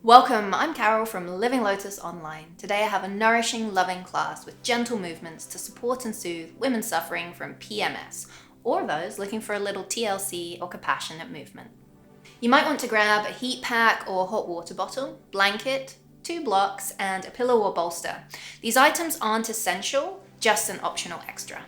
Welcome, I'm Carol from Living Lotus Online. Today I have a nourishing, loving class with gentle movements to support and soothe women suffering from PMS, or those looking for a little TLC or compassionate movement. You might want to grab a heat pack or hot water bottle, blanket, 2 blocks, and a pillow or bolster. These items aren't essential, just an optional extra.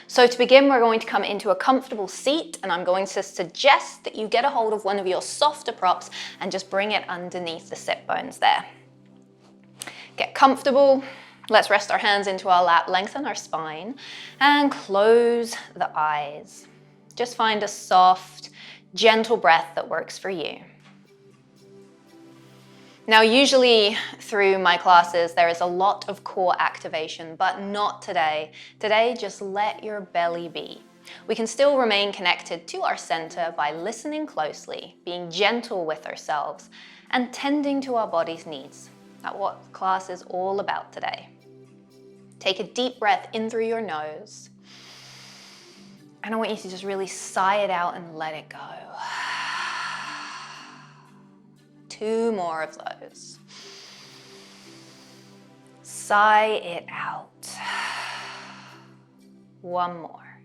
So to begin, we're going to come into a comfortable seat, and I'm going to suggest that you get a hold of one of your softer props and just bring it underneath the sit bones there. Get comfortable. Let's rest our hands into our lap, lengthen our spine, and close the eyes. Just find a soft, gentle breath that works for you. Now, usually through my classes, there is a lot of core activation, but not today. Today, just let your belly be. We can still remain connected to our center by listening closely, being gentle with ourselves, and tending to our body's needs. That's what class is all about today. Take a deep breath in through your nose. And I want you to just really sigh it out and let it go. 2 more of those. Sigh it out. 1 more.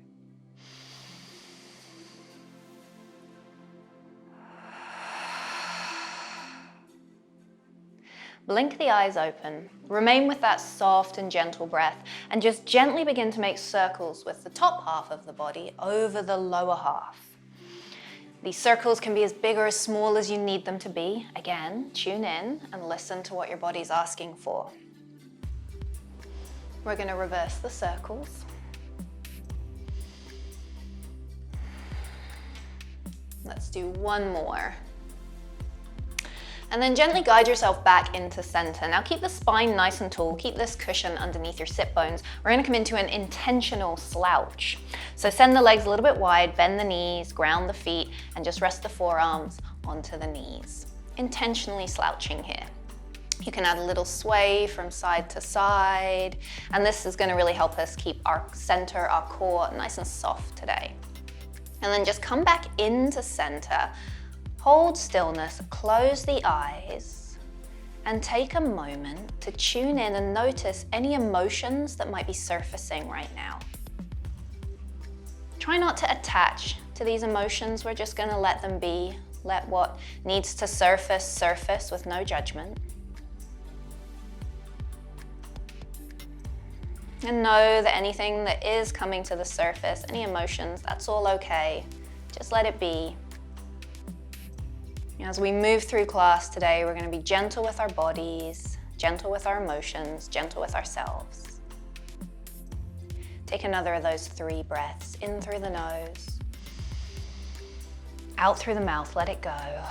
Blink the eyes open. Remain with that soft and gentle breath and just gently begin to make circles with the top half of the body over the lower half. These circles can be as big or as small as you need them to be. Again, tune in and listen to what your body's asking for. We're going to reverse the circles. Let's do 1 more. And then gently guide yourself back into center. Now keep the spine nice and tall, keep this cushion underneath your sit bones. We're gonna come into an intentional slouch. So send the legs a little bit wide, bend the knees, ground the feet, and just rest the forearms onto the knees. Intentionally slouching here. You can add a little sway from side to side, and this is gonna really help us keep our center, our core nice and soft today. And then just come back into center. Hold stillness, close the eyes, and take a moment to tune in and notice any emotions that might be surfacing right now. Try not to attach to these emotions. We're just going to let them be. Let what needs to surface with no judgment. And know that anything that is coming to the surface, any emotions, that's all okay. Just let it be. As we move through class today, we're going to be gentle with our bodies, gentle with our emotions, gentle with ourselves. Take another of those 3 breaths, in through the nose, out through the mouth, let it go.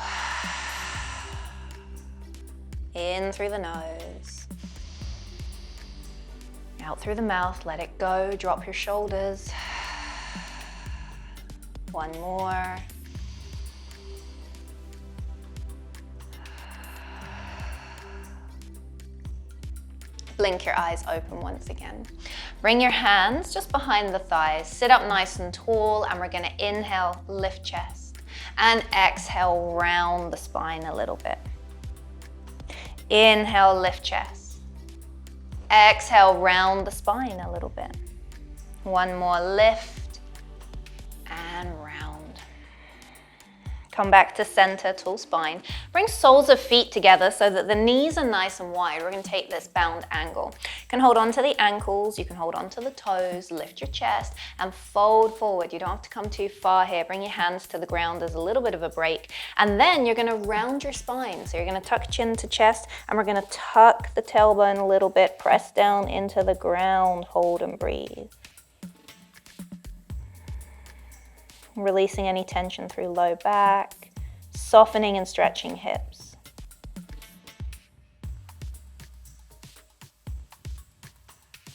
In through the nose, out through the mouth, let it go, drop your shoulders. 1 more. Blink your eyes open once again. Bring your hands just behind the thighs. Sit up nice and tall, and we're gonna inhale, lift chest, and exhale, round the spine a little bit. Inhale, lift chest. Exhale, round the spine a little bit. 1 more, lift and round. Come back to center, tall spine. Bring soles of feet together so that the knees are nice and wide. We're going to take this bound angle. You can hold on to the ankles, you can hold on to the toes, lift your chest, and fold forward. You don't have to come too far here. Bring your hands to the ground as a little bit of a break. And then you're going to round your spine. So you're going to tuck chin to chest, and we're going to tuck the tailbone a little bit, press down into the ground, hold and breathe. Releasing any tension through low back, softening and stretching hips.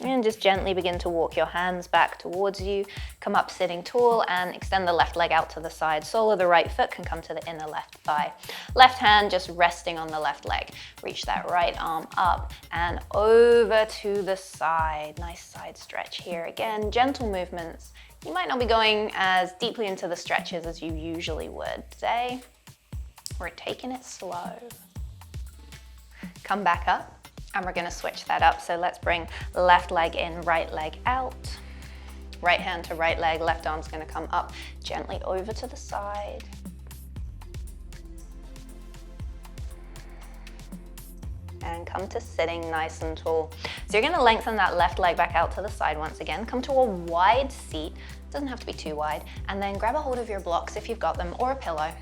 And just gently begin to walk your hands back towards you. Come up sitting tall and extend the left leg out to the side. Sole of the right foot can come to the inner left thigh. Left hand just resting on the left leg. Reach that right arm up and over to the side. Nice side stretch here. Again, gentle movements. You might not be going as deeply into the stretches as you usually would. Today, we're taking it slow. Come back up and we're gonna switch that up. So let's bring left leg in, right leg out. Right hand to right leg, left arm's gonna come up gently over to the side. And come to sitting nice and tall. So you're gonna lengthen that left leg back out to the side once again. Come to a wide seat, doesn't have to be too wide, and then grab a hold of your blocks if you've got them, or a pillow.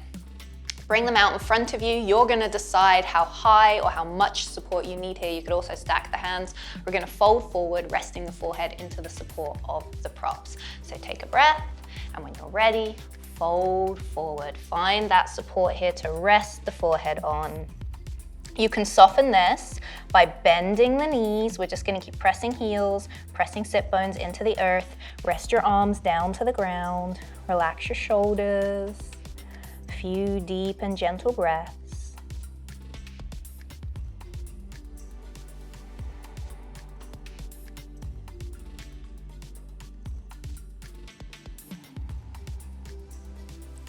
Bring them out in front of you. You're gonna decide how high or how much support you need here. You could also stack the hands. We're gonna fold forward, resting the forehead into the support of the props. So take a breath, and when you're ready, fold forward. Find that support here to rest the forehead on. You can soften this by bending the knees. We're just gonna keep pressing heels, pressing sit bones into the earth. Rest your arms down to the ground. Relax your shoulders. Few deep and gentle breaths.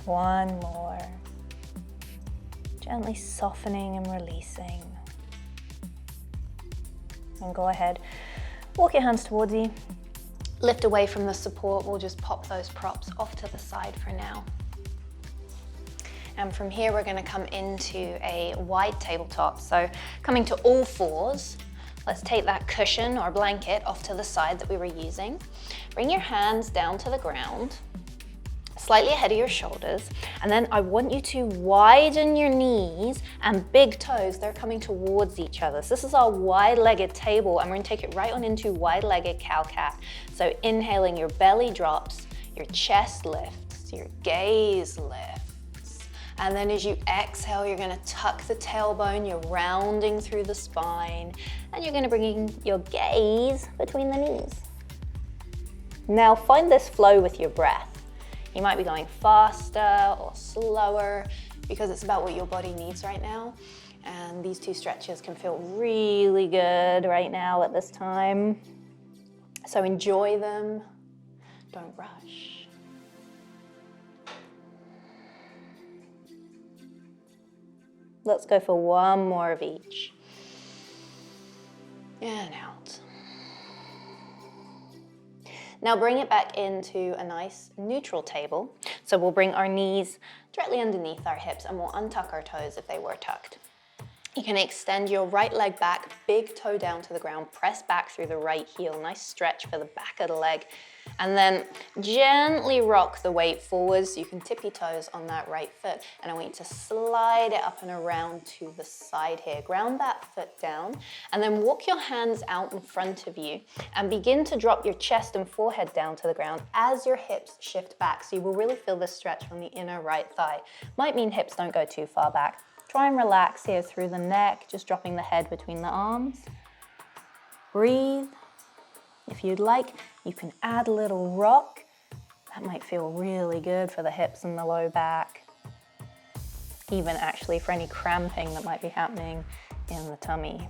One more. Gently softening and releasing. And go ahead, walk your hands towards you. Lift away from the support. We'll just pop those props off to the side for now. And from here, we're gonna come into a wide tabletop. So coming to all fours, let's take that cushion or blanket off to the side that we were using. Bring your hands down to the ground, slightly ahead of your shoulders. And then I want you to widen your knees and big toes, they're coming towards each other. So this is our wide-legged table, and we're gonna take it right on into wide-legged cow-cat. So inhaling, your belly drops, your chest lifts, your gaze lifts. And then as you exhale, you're gonna tuck the tailbone, you're rounding through the spine, and you're gonna bring your gaze between the knees. Now find this flow with your breath. You might be going faster or slower because it's about what your body needs right now. And these two stretches can feel really good right now at this time. So enjoy them, don't rush. Let's go for one more of each. And out. Now bring it back into a nice neutral table. So we'll bring our knees directly underneath our hips and we'll untuck our toes if they were tucked. You can extend your right leg back, big toe down to the ground, press back through the right heel, nice stretch for the back of the leg. And then gently rock the weight forwards. You can tip your toes on that right foot. And I want you to slide it up and around to the side here. Ground that foot down and then walk your hands out in front of you and begin to drop your chest and forehead down to the ground as your hips shift back. So you will really feel this stretch from the inner right thigh. Might mean hips don't go too far back. Try and relax here through the neck, just dropping the head between the arms. Breathe. If you'd like, you can add a little rock. That might feel really good for the hips and the low back. Even actually for any cramping that might be happening in the tummy.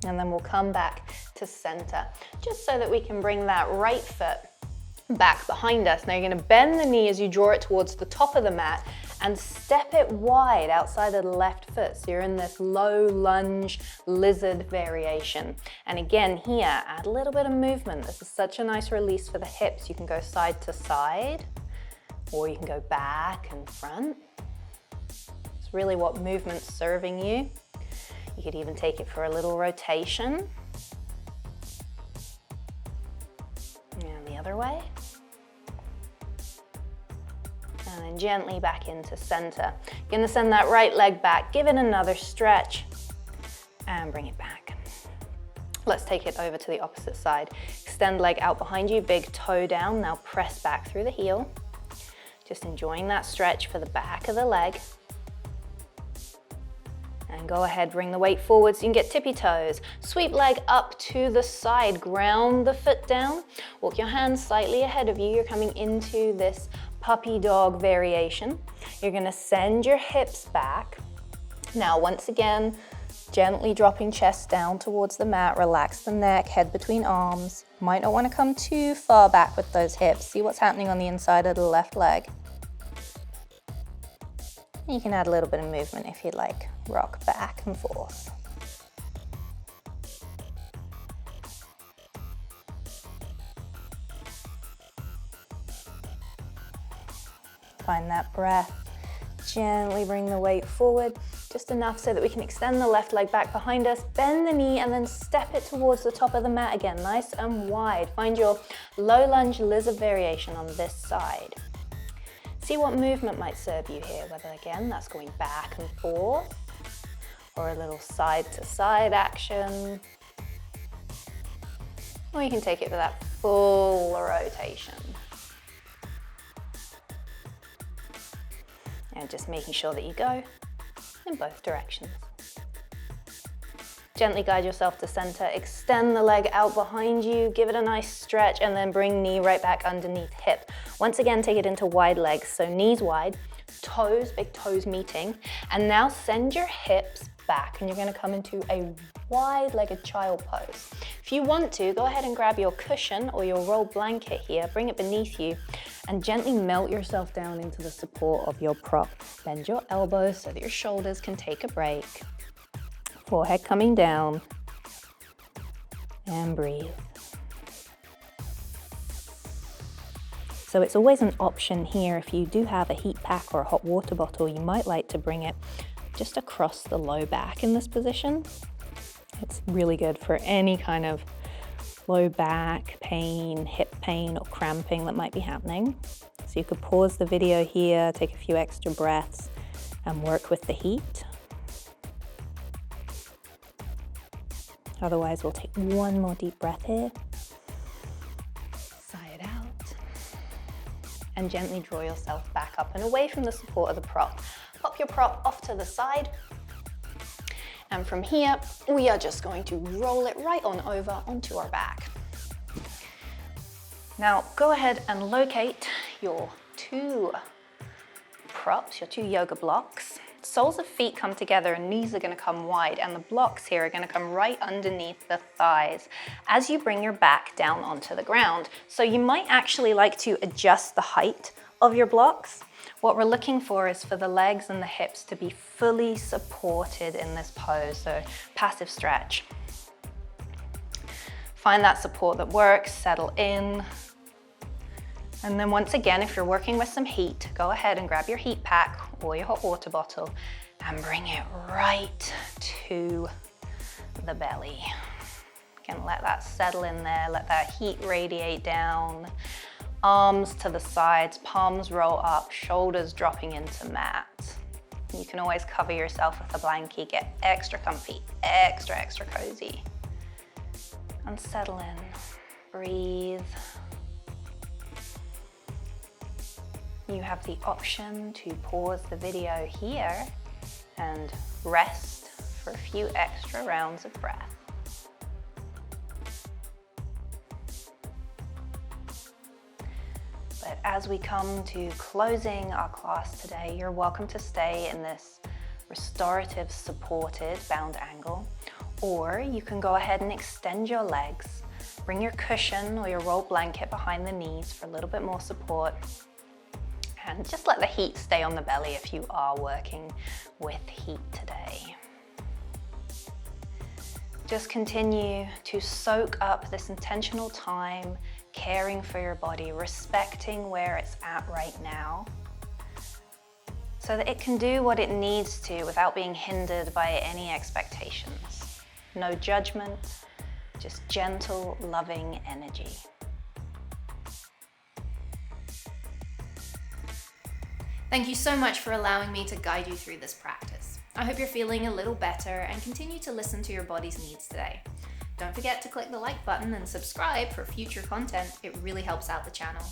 And then we'll come back to center, just so that we can bring that right foot back behind us. Now you're gonna bend the knee as you draw it towards the top of the mat and step it wide outside of the left foot. So you're in this low lunge lizard variation. And again here, add a little bit of movement. This is such a nice release for the hips. You can go side to side, or you can go back and front. It's really what movement's serving you. You could even take it for a little rotation. And the other way. And then gently back into center. You're gonna send that right leg back, give it another stretch, and bring it back. Let's take it over to the opposite side. Extend leg out behind you, big toe down. Now press back through the heel. Just enjoying that stretch for the back of the leg. And And go ahead, bring the weight forward so you can get tippy toes. Sweep leg up to the side, ground the foot down. Walk your hands slightly ahead of you. You're coming into this puppy dog variation. You're gonna send your hips back. Now, once again, gently dropping chest down towards the mat. Relax the neck, head between arms. Might not wanna come too far back with those hips. See what's happening on the inside of the left leg. You can add a little bit of movement if you'd like. Rock back and forth. Find that breath. Gently bring the weight forward, just enough so that we can extend the left leg back behind us, bend the knee, and then step it towards the top of the mat again, nice and wide. Find your low lunge lizard variation on this side. See what movement might serve you here, whether again, that's going back and forth, or a little side to side action. Or you can take it for that full rotation. And just making sure that you go in both directions. Gently guide yourself to center, extend the leg out behind you, give it a nice stretch, and then bring knee right back underneath hip. Once again, take it into wide legs, so knees wide, toes, big toes meeting, and now send your hips back, and you're gonna come into a wide-legged child pose. If you want to, go ahead and grab your cushion or your roll blanket here, bring it beneath you, and gently melt yourself down into the support of your prop. Bend your elbows so that your shoulders can take a break. Forehead coming down, and breathe. So it's always an option here. If you do have a heat pack or a hot water bottle, you might like to bring it just across the low back in this position. It's really good for any kind of low back pain, hip pain, or cramping that might be happening. So you could pause the video here, take a few extra breaths, and work with the heat. Otherwise, we'll take one more deep breath here. Sigh it out. And gently draw yourself back up and away from the support of the prop. Pop your prop off to the side. And from here, we are just going to roll it right on over onto our back. Now, go ahead and locate your two props, your two yoga blocks. Soles of feet come together and knees are gonna come wide, and the blocks here are gonna come right underneath the thighs as you bring your back down onto the ground. So you might actually like to adjust the height of your blocks. What we're looking for is for the legs and the hips to be fully supported in this pose, so passive stretch. Find that support that works, settle in. And then once again, if you're working with some heat, go ahead and grab your heat pack or your hot water bottle and bring it right to the belly. Again, let that settle in there, let that heat radiate down. Arms to the sides, palms roll up, shoulders dropping into mat. You can always cover yourself with a blankie, get extra comfy, extra cozy. And settle in, breathe. You have the option to pause the video here and rest for a few extra rounds of breath. But as we come to closing our class today, you're welcome to stay in this restorative supported bound angle, or you can go ahead and extend your legs. Bring your cushion or your roll blanket behind the knees for a little bit more support. And just let the heat stay on the belly if you are working with heat today. Just continue to soak up this intentional time, caring for your body, respecting where it's at right now, so that it can do what it needs to without being hindered by any expectations. No judgment, just gentle, loving energy. Thank you so much for allowing me to guide you through this practice. I hope you're feeling a little better and continue to listen to your body's needs today. Don't forget to click the like button and subscribe for future content. It really helps out the channel.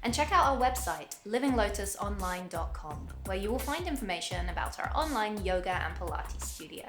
And check out our website, livinglotusonline.com, where you will find information about our online yoga and Pilates studio.